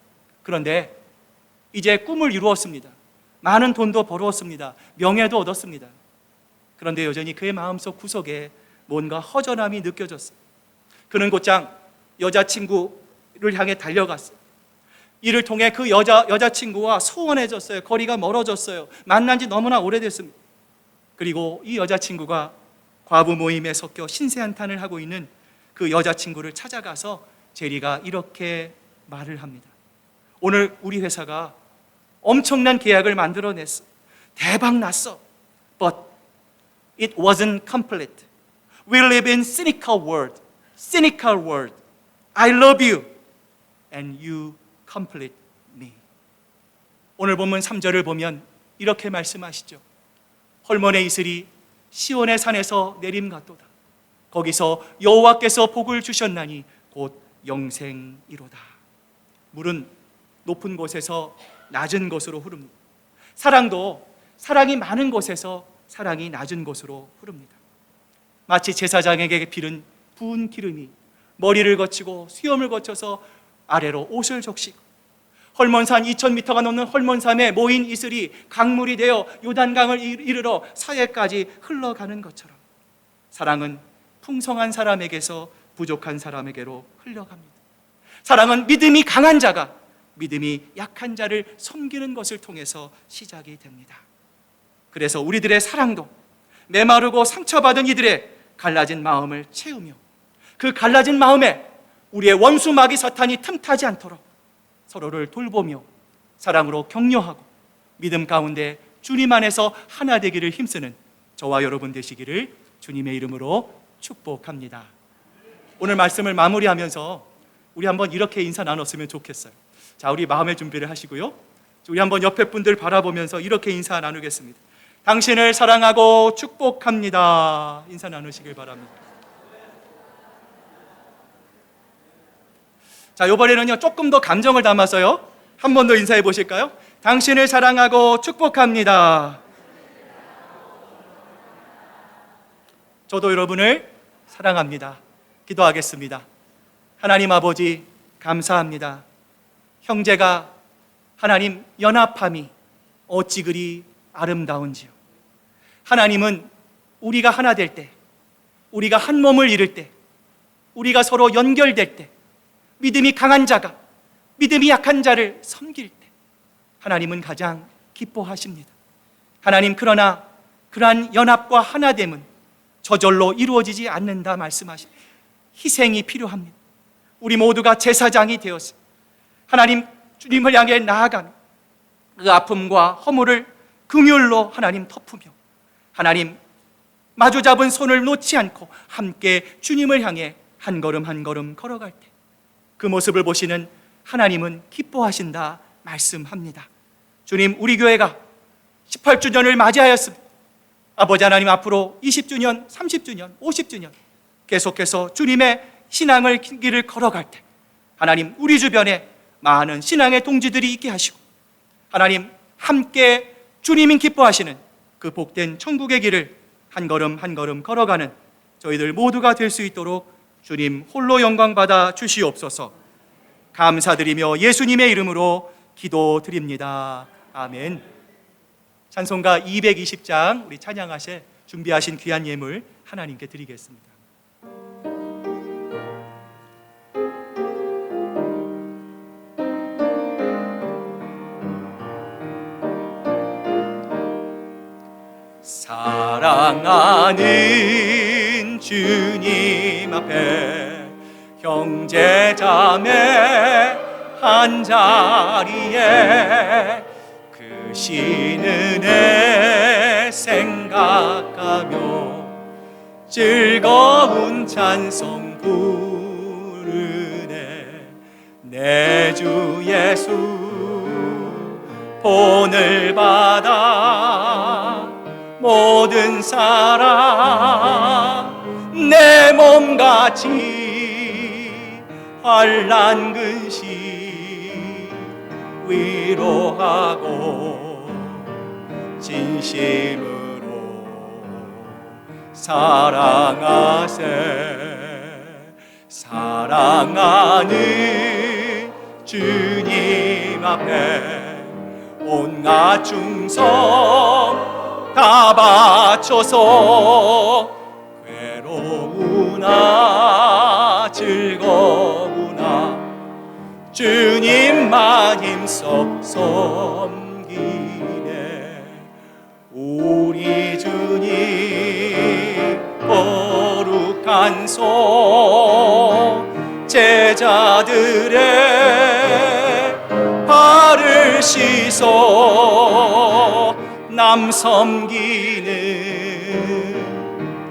그런데 이제 꿈을 이루었습니다. 많은 돈도 벌었습니다. 명예도 얻었습니다. 그런데 여전히 그의 마음속 구석에 뭔가 허전함이 느껴졌어요. 그는 곧장 여자친구를 향해 달려갔어요. 이를 통해 그 여자친구와 소원해졌어요. 거리가 멀어졌어요. 만난 지 너무나 오래됐습니다. 그리고 이 여자친구가 과부 모임에 섞여 신세한탄을 하고 있는 그 여자친구를 찾아가서 제리가 이렇게 말을 합니다. 오늘 우리 회사가 엄청난 계약을 만들어냈어. 대박 났어. But it wasn't complete. We live in cynical world. Cynical world. I love you and you complete me. 오늘 본문 3절을 보면 이렇게 말씀하시죠. 헐몬의 이슬이 시온의 산에서 내림갔도다. 거기서 여호와께서 복을 주셨나니 곧 영생이로다. 물은 높은 곳에서 낮은 곳으로 흐릅니다. 사랑도 사랑이 많은 곳에서 사랑이 낮은 곳으로 흐릅니다. 마치 제사장에게 비른 부은 기름이 머리를 거치고 수염을 거쳐서 아래로 옷을 적시고 헐몬산 2000m가 넘는 헐몬산에 모인 이슬이 강물이 되어 요단강을 이르러 사해까지 흘러가는 것처럼 사랑은 풍성한 사람에게서 부족한 사람에게로 흘러갑니다. 사랑은 믿음이 강한 자가 믿음이 약한 자를 섬기는 것을 통해서 시작이 됩니다. 그래서 우리들의 사랑도 메마르고 상처받은 이들의 갈라진 마음을 채우며 그 갈라진 마음에 우리의 원수 마귀 사탄이 틈타지 않도록 서로를 돌보며 사랑으로 격려하고 믿음 가운데 주님 안에서 하나 되기를 힘쓰는 저와 여러분 되시기를 주님의 이름으로 축복합니다. 오늘 말씀을 마무리하면서 우리 한번 이렇게 인사 나눴으면 좋겠어요. 자, 우리 마음의 준비를 하시고요. 우리 한번 옆에 분들 바라보면서 이렇게 인사 나누겠습니다. 당신을 사랑하고 축복합니다. 인사 나누시길 바랍니다. 자, 이번에는요 조금 더 감정을 담아서요 한 번 더 인사해 보실까요? 당신을 사랑하고 축복합니다. 저도 여러분을 사랑합니다. 기도하겠습니다. 하나님 아버지, 감사합니다. 형제가 하나님 연합함이 어찌 그리 아름다운지요. 하나님은 우리가 하나 될 때, 우리가 한 몸을 이룰 때, 우리가 서로 연결될 때, 믿음이 강한 자가 믿음이 약한 자를 섬길 때 하나님은 가장 기뻐하십니다. 하나님, 그러나 그러한 연합과 하나됨은 저절로 이루어지지 않는다 말씀하십니다. 희생이 필요합니다. 우리 모두가 제사장이 되어서 하나님 주님을 향해 나아가며 그 아픔과 허물을 긍휼로 하나님 덮으며 하나님 마주 잡은 손을 놓지 않고 함께 주님을 향해 한 걸음 한 걸음 걸어갈 때 그 모습을 보시는 하나님은 기뻐하신다 말씀합니다. 주님, 우리 교회가 18주년을 맞이하였습니다. 아버지 하나님, 앞으로 20주년, 30주년, 50주년 계속해서 주님의 신앙을 길을 걸어갈 때 하나님 우리 주변에 많은 신앙의 동지들이 있게 하시고 하나님 함께 주님이 기뻐하시는 그 복된 천국의 길을 한 걸음 한 걸음 걸어가는 저희들 모두가 될 수 있도록 주님 홀로 영광 받아 주시옵소서. 감사드리며 예수님의 이름으로 기도드립니다. 아멘. 찬송가 220장 우리 찬양하실 준비하신 귀한 예물 하나님께 드리겠습니다. 사랑하는 주님 앞에 형제 자매 한 자리에 그 신은혜 생각하며 즐거운 찬송 부르네. 내 주 예수 본을 받아 모든 사람 내 몸같이 환난 근심 위로하고 진심으로 사랑하세. 사랑하는 주님 앞에 온갖 충성 다 바쳐서 괴로우나 즐거우나 주님만 힘써 섬기네. 우리 주님 거룩한 손 제자들의 발을 씻어 남 섬기는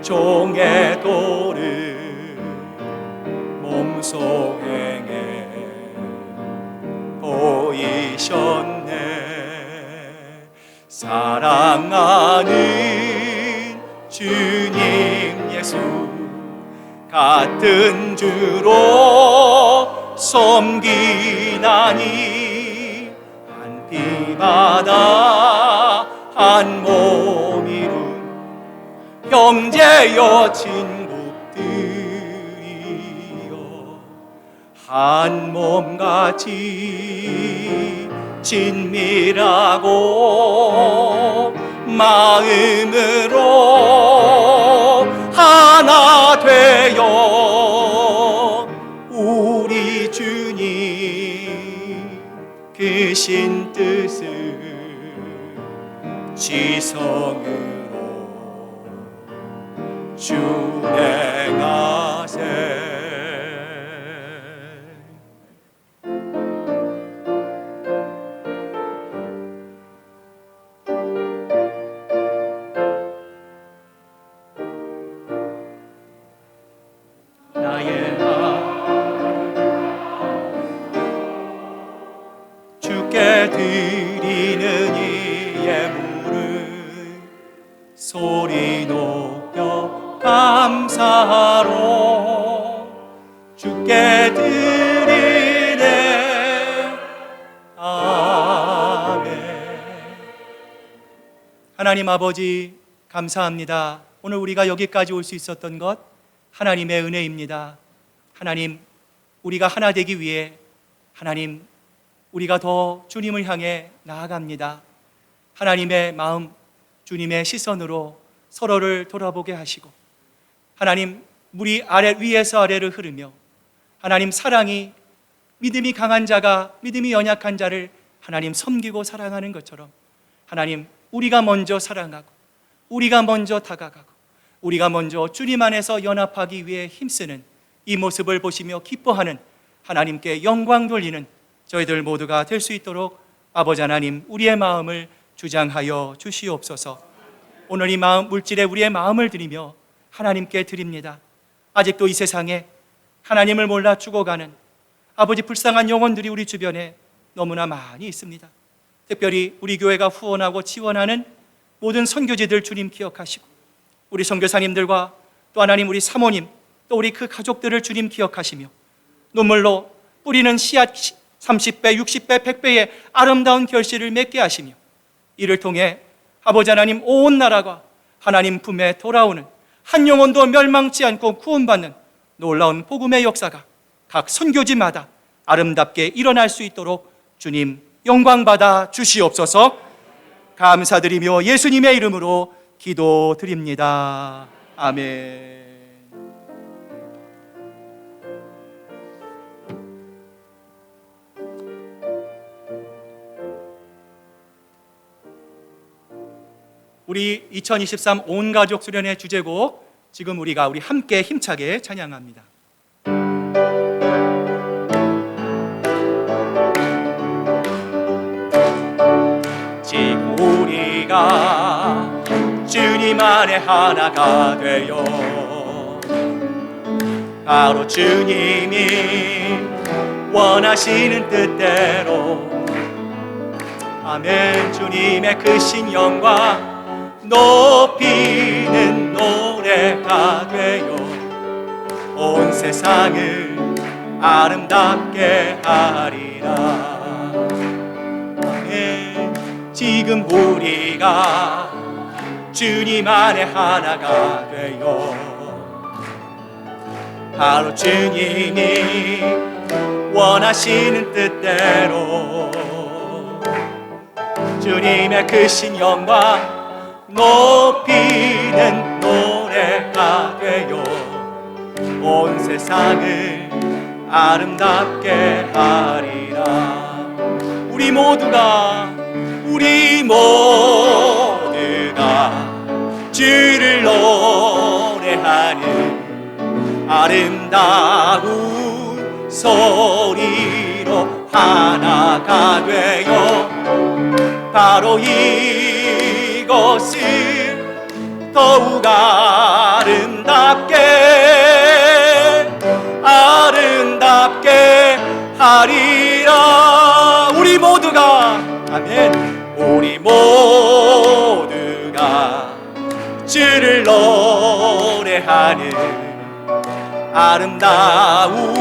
종의 도를 몸소 행해 보이셨네. 사랑하는 주님 예수 같은 주로 섬기나니 한 피바다 한 몸 이룬 형제여 친구들이여 한 몸같이 친밀하고 마음으로 하나 되어 우리 주님 크신 뜻을 지성으로 준행하세. 나의 주께 드리는 이 예물을 소리 높여 감사로 주께 드리 하나님 아버지 감사합니다. 오늘 우리가 여기까지 올 수 있었던 것 하나님의 은혜입니다. 하나님, 우리가 하나 되기 위해 하나님, 우리가 더 주님을 향해 나아갑니다. 하나님의 마음, 주님의 시선으로 서로를 돌아보게 하시고 하나님, 물이 위에서 아래로 흐르며 하나님 사랑이 믿음이 강한 자가 믿음이 연약한 자를 하나님 섬기고 사랑하는 것처럼 하나님, 우리가 먼저 사랑하고 우리가 먼저 다가가고 우리가 먼저 주님 안에서 연합하기 위해 힘쓰는 이 모습을 보시며 기뻐하는 하나님께 영광 돌리는 저희들 모두가 될 수 있도록 아버지 하나님, 우리의 마음을 주장하여 주시옵소서. 오늘 이 마음, 물질에 우리의 마음을 드리며 하나님께 드립니다. 아직도 이 세상에 하나님을 몰라 죽어가는 아버지 불쌍한 영혼들이 우리 주변에 너무나 많이 있습니다. 특별히 우리 교회가 후원하고 지원하는 모든 선교지들 주님 기억하시고 우리 선교사님들과 또 하나님 우리 사모님 또 우리 그 가족들을 주님 기억하시며 눈물로 뿌리는 씨앗 30배, 60배, 100배의 아름다운 결실을 맺게 하시며 이를 통해 아버지 하나님 온 나라가 하나님 품에 돌아오는 한 영혼도 멸망치 않고 구원받는 놀라운 복음의 역사가 각 선교지마다 아름답게 일어날 수 있도록 주님 영광받아 주시옵소서. 감사드리며 예수님의 이름으로 기도드립니다. 아멘. 우리 2023 온 가족 수련회 주제곡 지금 우리 함께 힘차게 찬양합니다. 지금 우리가 주님 안에 하나가 되어 바로 주님이 원하시는 뜻대로 아멘. 주님의 크신 영광 높이는 노래가 되어 온 세상을 아름답게 하리라. 아멘. 지금 우리가 주님 안에 하나가 되어 바로 주님이 원하시는 뜻대로 주님의 크신 영광 높이는 노래가 되어 온 세상을 아름답게 하리라. 우리 모두가 주를 노래하는 아름다운 소리로 하나가 되어 바로 이것을 더욱 아름답게 하리라. 우리 모두가 아멘. 우리 모두가 주를 노래하는 아름다운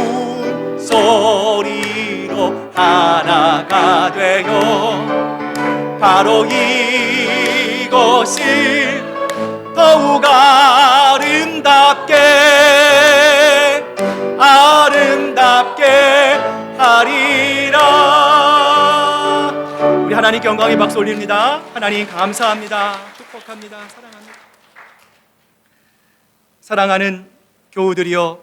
소리로 하나가 되어 바로 이것을 더욱 아름답게 하리라. 우리 하나님께 영광의 박수 올립니다. 하나님 감사합니다. 축복합니다. 사랑합니다. 사랑하는 교우들이여,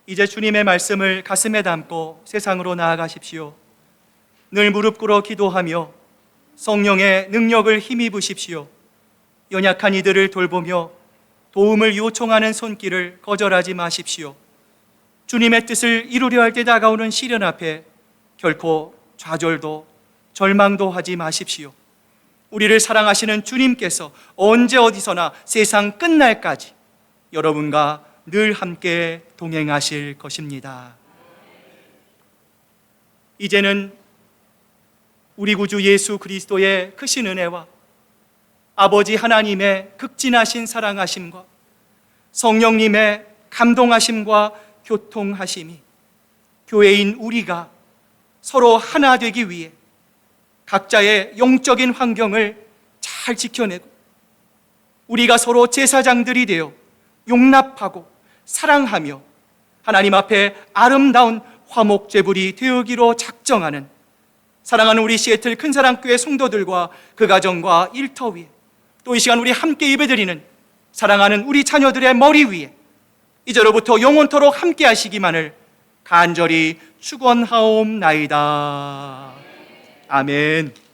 이제 주님의 말씀을 가슴에 담고 세상으로 나아가십시오. 늘 무릎 꿇어 기도하며 성령의 능력을 힘입으십시오. 연약한 이들을 돌보며 도움을 요청하는 손길을 거절하지 마십시오. 주님의 뜻을 이루려 할 때 다가오는 시련 앞에 결코 좌절도 절망도 하지 마십시오. 우리를 사랑하시는 주님께서 언제 어디서나 세상 끝날까지 여러분과 늘 함께 동행하실 것입니다. 이제는 우리 구주 예수 그리스도의 크신 은혜와 아버지 하나님의 극진하신 사랑하심과 성령님의 감동하심과 교통하심이 교회인 우리가 서로 하나 되기 위해 각자의 영적인 환경을 잘 잘 지켜내고 우리가 서로 제사장들이 되어 용납하고 사랑하며 하나님 앞에 아름다운 화목제물이 되어기로 작정하는 사랑하는 우리 시애틀 큰사랑교회 성도들과 그 가정과 일터 위에 또 이 시간 우리 함께 예배드리는 사랑하는 우리 자녀들의 머리 위에 이제로부터 영원토록 함께 하시기만을 간절히 축원하옵나이다. 아멘.